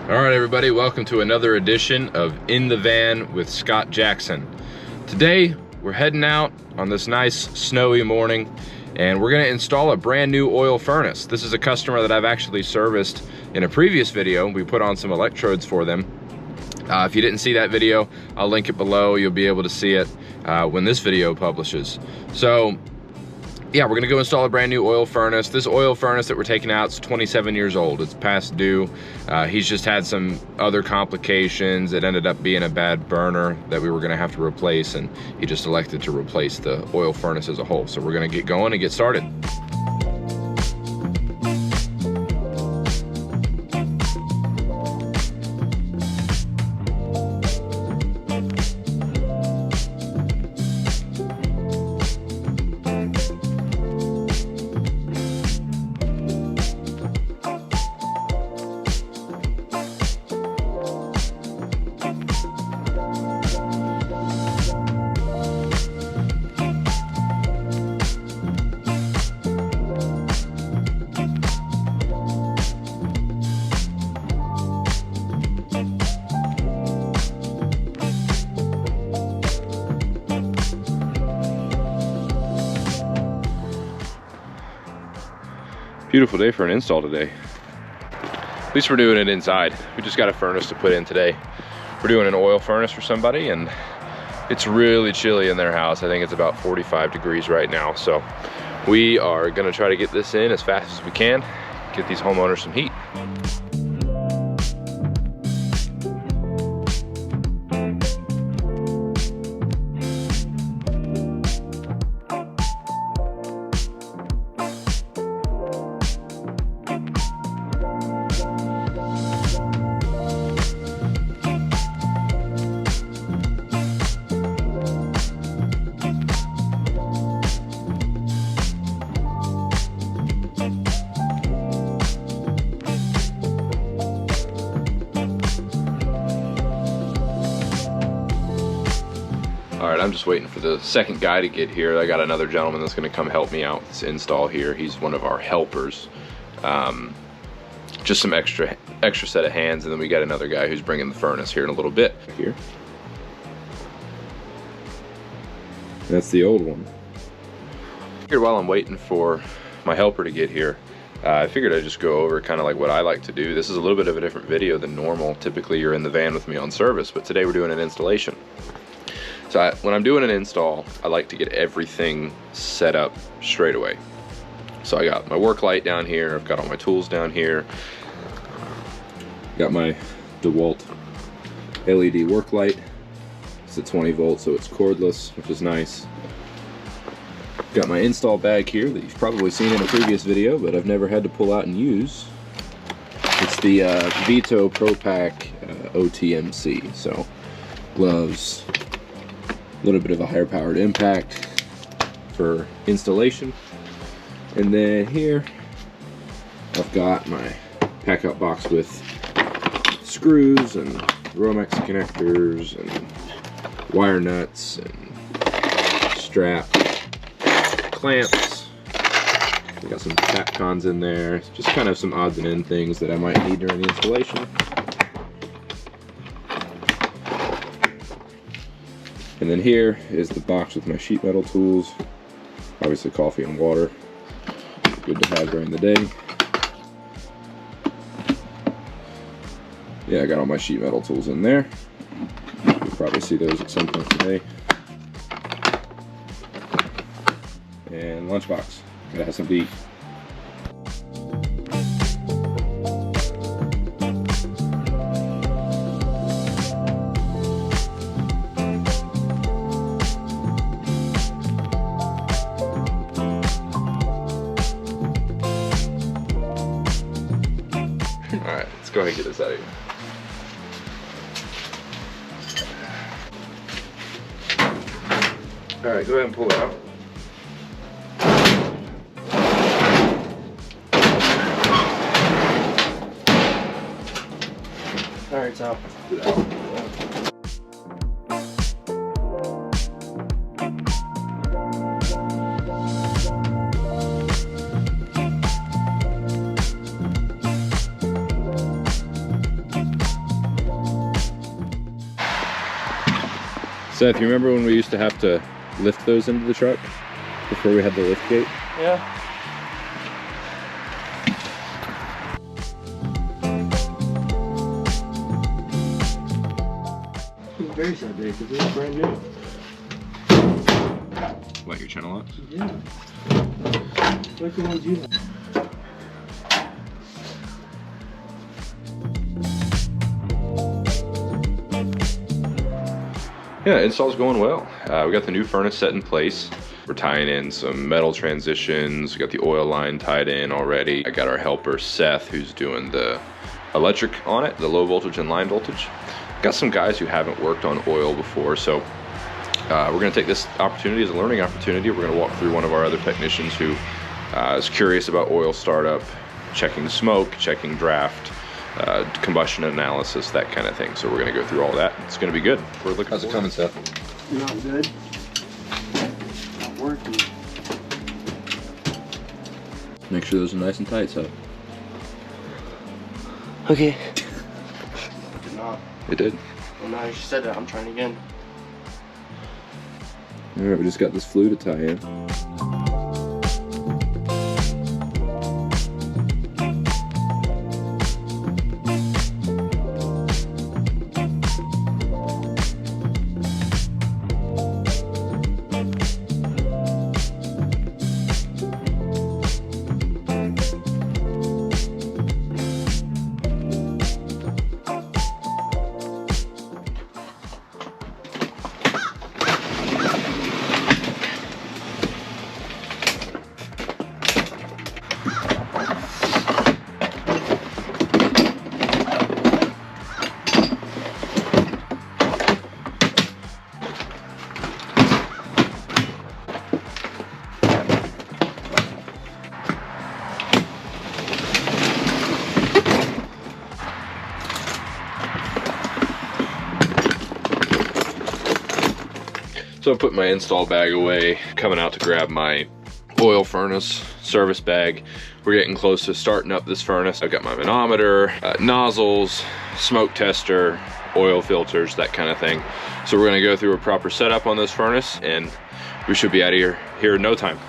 All right, everybody, welcome to another edition of In the Van with Scott Jackson. Today, we're heading out on this nice snowy morning, and we're gonna install a brand new oil furnace. This is a customer that I've actually serviced in a previous video. We put on some electrodes for them. If you didn't see that video, I'll link it below. You'll be able to see it when this video publishes. So, yeah, we're gonna go install a brand new oil furnace. This oil furnace that we're taking out is 27 years old. It's past due. He's just had some other complications. It ended up being a bad burner that we were gonna have to replace, and he just elected to replace the oil furnace as a whole. So we're gonna get going and get started. Beautiful day for an install today. At least we're doing it inside. We just got a furnace to put in today. We're doing an oil furnace for somebody, and it's really chilly in their house. I think it's about 45 degrees right now. So we are gonna try to get this in as fast as we can, get these homeowners some heat. All right, I'm just waiting for the second guy to get here. I got another gentleman that's gonna come help me out with this install here. He's one of our helpers. Just some extra set of hands, and then we got another guy who's bringing the furnace here in a little bit. Here. That's the old one. Here, while I'm waiting for my helper to get here, I figured I'd just go over kind of like what I like to do. This is a little bit of a different video than normal. Typically you're in the van with me on service, but today we're doing an installation. So when I'm doing an install, I like to get everything set up straight away. So I got my work light down here, I've got all my tools down here. Got my DeWalt LED work light. It's at 20 volts, so it's cordless, which is nice. Got my install bag here that you've probably seen in a previous video, but I've never had to pull out and use. It's the Veto Pro Pack OTMC, so gloves, a little bit of a higher powered impact for installation. And then here I've got my pack-out box with screws and Romex connectors and wire nuts and strap clamps. We got some Capcons in there, just kind of some odds and end things that I might need during the installation. And then here is the box with my sheet metal tools, obviously coffee and water, good to have during the day. Yeah, I got all my sheet metal tools in there. You'll probably see those at some point today. And lunchbox, gotta have some to eat. Alright, let's go ahead and get this out of here. Alright, go ahead and pull it out. Alright, so get it out. Seth, you remember when we used to have to lift those into the truck before we had the lift gate? Yeah. I'm very sad day because it's brand new. What, your channel locks? Yeah. Like the ones you have. Yeah, install's going well. We got the new furnace set in place. We're tying in some metal transitions. We got the oil line tied in already. I got our helper Seth, who's doing the electric on it, the low voltage and line voltage. Got some guys who haven't worked on oil before, so we're gonna take this opportunity as a learning opportunity. We're gonna walk through one of our other technicians who is curious about oil startup, checking smoke, checking draft, combustion analysis, that kind of thing. So we're gonna go through all that. It's gonna be good. We're looking. How's it coming, Seth? Not good. Not working. Make sure those are nice and tight, Seth. Okay. Did not. It did. Well, now you said it, I'm trying again. All right, we just got this flue to tie in. So I put my install bag away, coming out to grab my oil furnace service bag. We're getting close to starting up this furnace. I've got my manometer, nozzles, smoke tester, oil filters, that kind of thing. So we're gonna go through a proper setup on this furnace and we should be out of here in no time.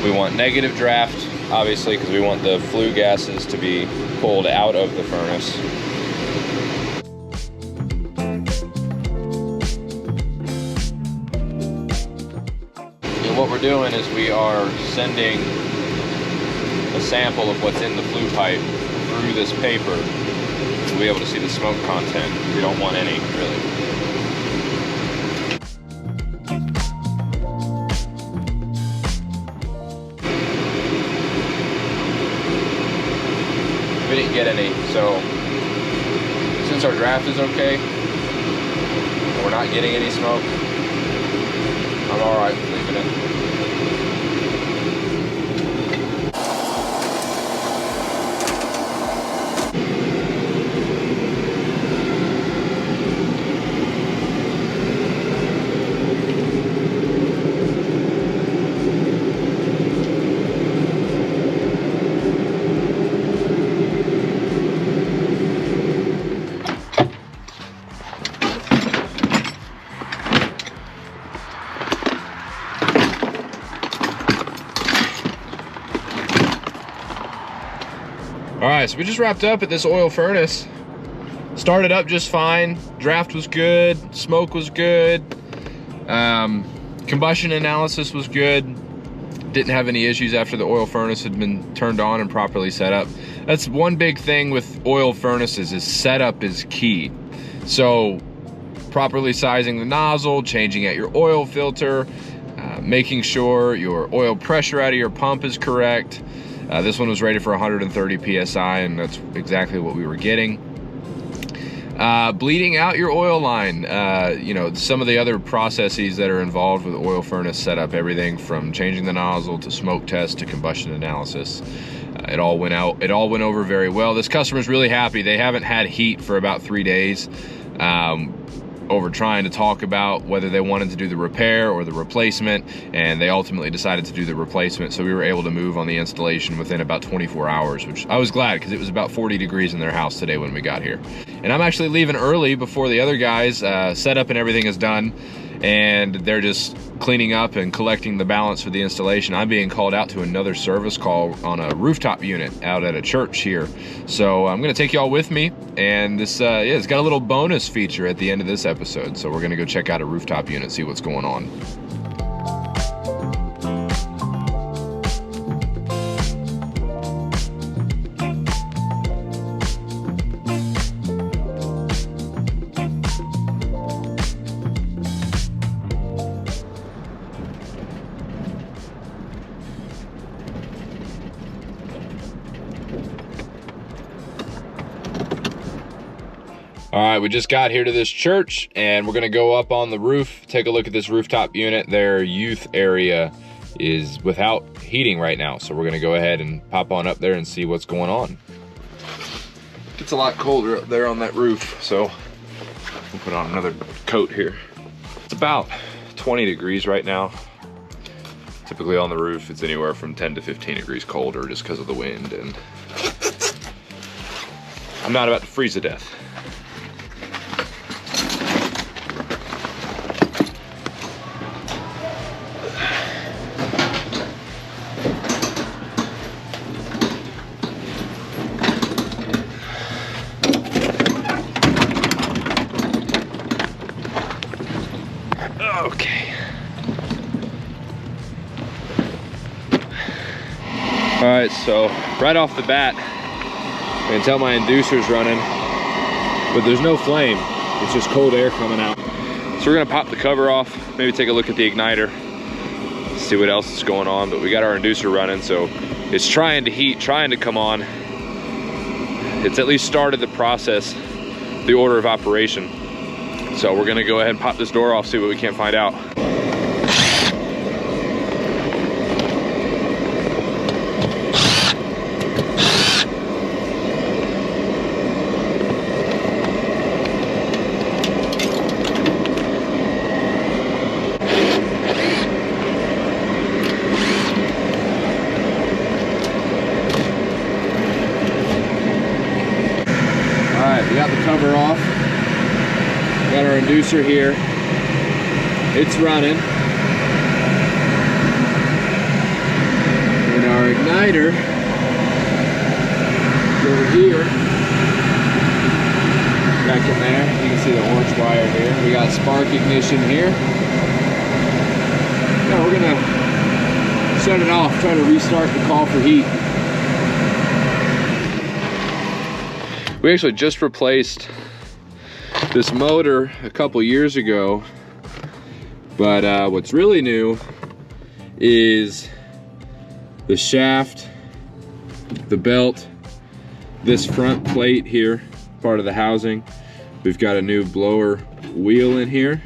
We want negative draft, obviously, because we want the flue gases to be pulled out of the furnace. And what we're doing is we are sending a sample of what's in the flue pipe through this paper to be able to see the smoke content. We don't want any, really. We didn't get any, so since our draft is okay and we're not getting any smoke, I'm all right with leaving it. All right, so we just wrapped up at this oil furnace. Started up just fine. Draft was good, smoke was good. Combustion analysis was good. Didn't have any issues after the oil furnace had been turned on and properly set up. That's one big thing with oil furnaces, is setup is key. So properly sizing the nozzle, changing out your oil filter, making sure your oil pressure out of your pump is correct. This one was rated for 130 PSI, and that's exactly what we were getting. Bleeding out your oil line, you know, some of the other processes that are involved with oil furnace setup, everything from changing the nozzle to smoke test to combustion analysis. It all went over very well. This customer's really happy. They haven't had heat for about 3 days. Over trying to talk about whether they wanted to do the repair or the replacement, and they ultimately decided to do the replacement, so we were able to move on the installation within about 24 hours, which I was glad, because it was about 40 degrees in their house today when we got here. And I'm actually leaving early before the other guys. Setup and everything is done, and they're just cleaning up and collecting the balance for the installation. I'm being called out to another service call on a rooftop unit out at a church here. So I'm gonna take y'all with me, and this, yeah, it's got a little bonus feature at the end of this episode. So we're gonna go check out a rooftop unit, see what's going on. All right, we just got here to this church, and we're gonna go up on the roof, take a look at this rooftop unit. Their youth area is without heating right now, so we're gonna go ahead and pop on up there and see what's going on. It's a lot colder up there on that roof, so we'll put on another coat here. It's about 20 degrees right now. Typically on the roof, it's anywhere from 10 to 15 degrees colder just because of the wind, and I'm not about to freeze to death. Okay. All right, so right off the bat, I can tell my inducer's running, but there's no flame. It's just cold air coming out. So we're gonna pop the cover off, maybe take a look at the igniter, see what else is going on, but we got our inducer running, so it's trying to heat, trying to come on. It's at least started the process, the order of operation. So we're gonna go ahead and pop this door off, see what we can't find out. All right, we got the cover off. Got our inducer here. It's running. And our igniter is over here. Back in there. You can see the orange wire here. We got spark ignition here. Now we're gonna shut it off, try to restart the call for heat. We actually just replaced this motor a couple years ago, but what's really new is the shaft, the belt, this front plate here, part of the housing. We've got a new blower wheel in here.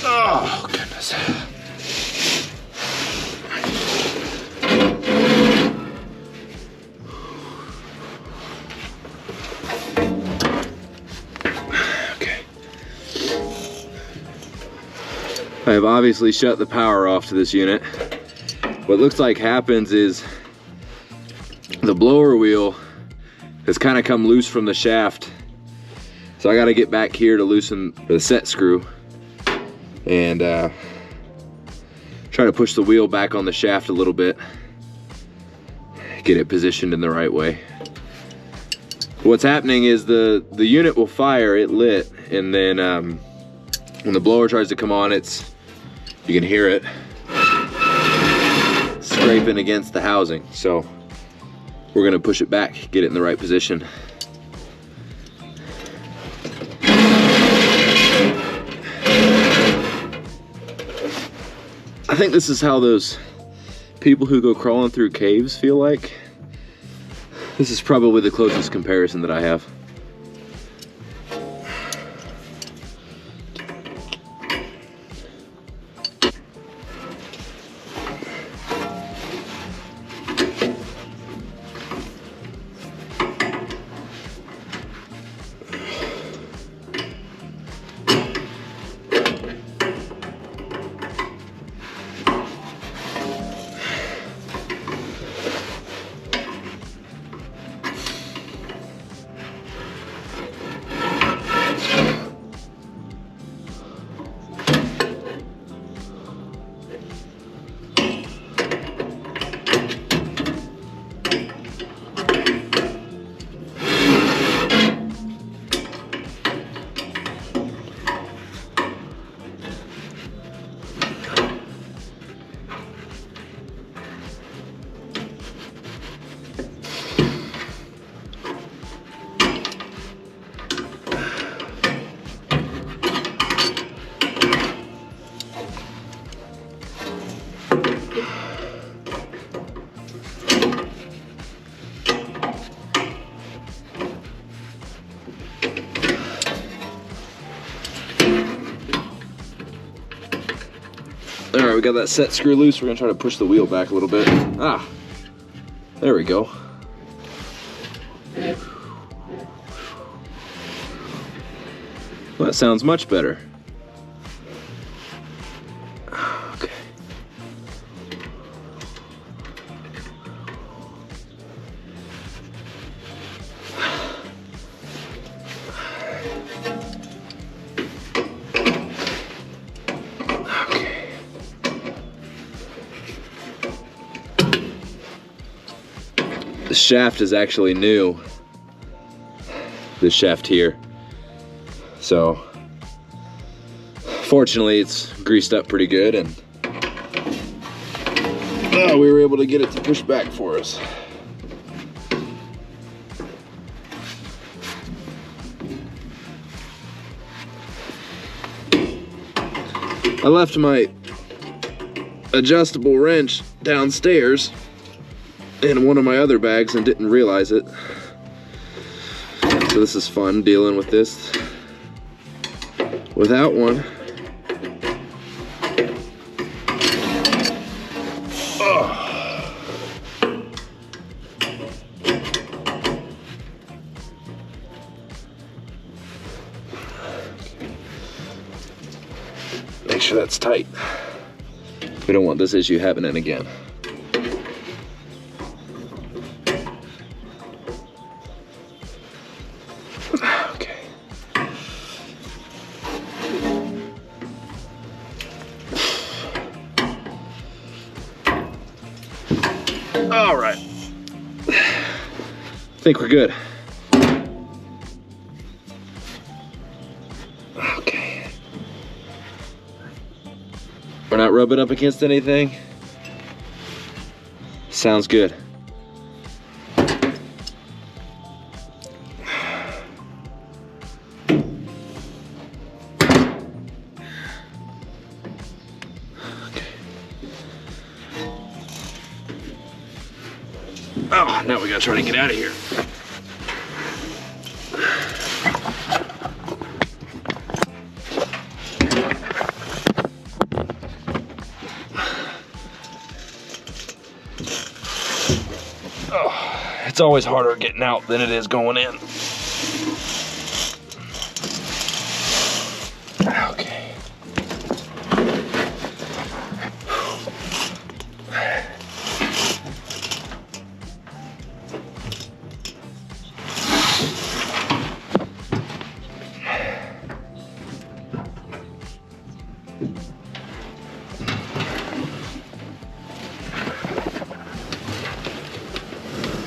Oh, goodness. I have obviously shut the power off to this unit. What looks like happens is the blower wheel has kind of come loose from the shaft. So I got to get back here to loosen the set screw and try to push the wheel back on the shaft a little bit, get it positioned in the right way. What's happening is the unit will fire, it lit, and then when the blower tries to come on, you can hear it. scraping against the housing. So we're gonna push it back, get it in the right position. I think this is how those people who go crawling through caves feel like. This is probably the closest comparison that I have. All right, we got that set screw loose. We're gonna try to push the wheel back a little bit. Ah, there we go. Well, that sounds much better. Okay. The shaft is actually new, this shaft here. So fortunately it's greased up pretty good, and we were able to get it to push back for us. I left my adjustable wrench downstairs in one of my other bags and didn't realize it. So this is fun dealing with this without one. Oh. Make sure that's tight. We don't want this issue happening again. All right, I think we're good. Okay. We're not rubbing up against anything. Sounds good. Oh, now we gotta try to get out of here. Oh, it's always harder getting out than it is going in. Okay.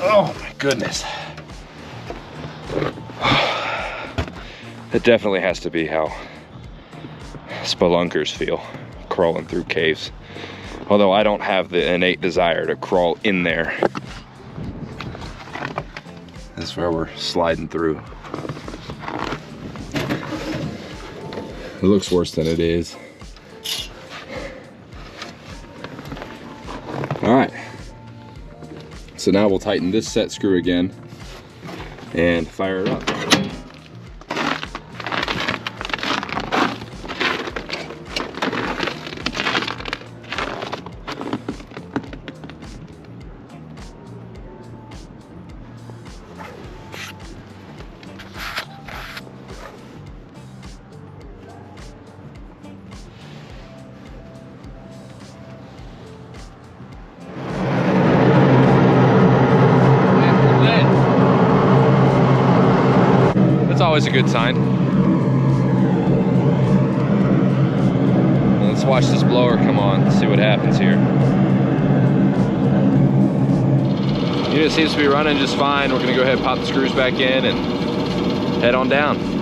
Oh my goodness. It definitely has to be how spelunkers feel, crawling through caves. Although I don't have the innate desire to crawl in there. That's where we're sliding through. It looks worse than it is. All right. So now we'll tighten this set screw again and fire it up. Always a good sign. Let's watch this blower come on, see what happens here. Unit seems to be running just fine. We're gonna go ahead and pop the screws back in and head on down.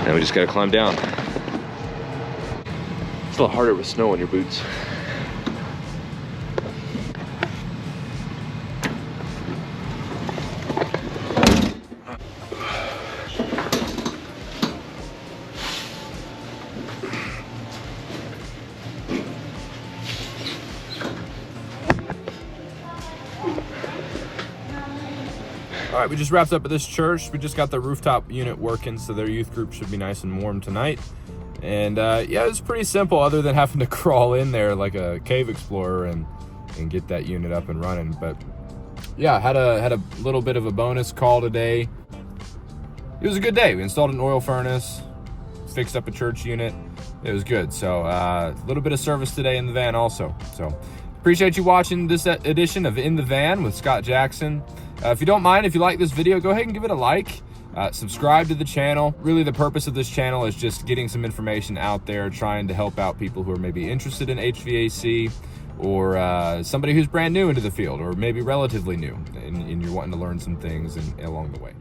Now we just gotta climb down. It's a little harder with snow on your boots. All right, we just wrapped up at this church. We just got the rooftop unit working, so their youth group should be nice and warm tonight. And yeah, it was pretty simple other than having to crawl in there like a cave explorer and get that unit up and running. But yeah, had a little bit of a bonus call today. It was a good day. We installed an oil furnace, fixed up a church unit. It was good. So a little bit of service today in the van also. So appreciate you watching this edition of In the Van with Scott Jackson. If you don't mind, if you like this video, go ahead and give it a like. Subscribe to the channel. Really, the purpose of this channel is just getting some information out there, trying to help out people who are maybe interested in HVAC, or somebody who's brand new into the field, or maybe relatively new, and you're wanting to learn some things along the way.